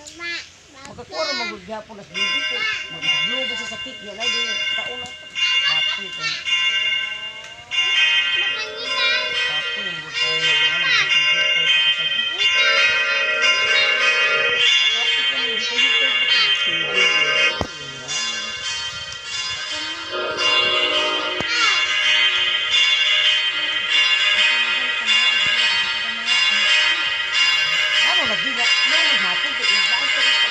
Magkakuro magugyapo na sa bibi ko. Maglubo sa sakit. Yan ay din. Taon na ito. Tapoy ito. Tapoy yung buka yung nagmana. Magkakahitay pa kasal ko. Tapoy ka yung hitay-hitay pa ito. Ano naghapon ko. Yung daan ko rin.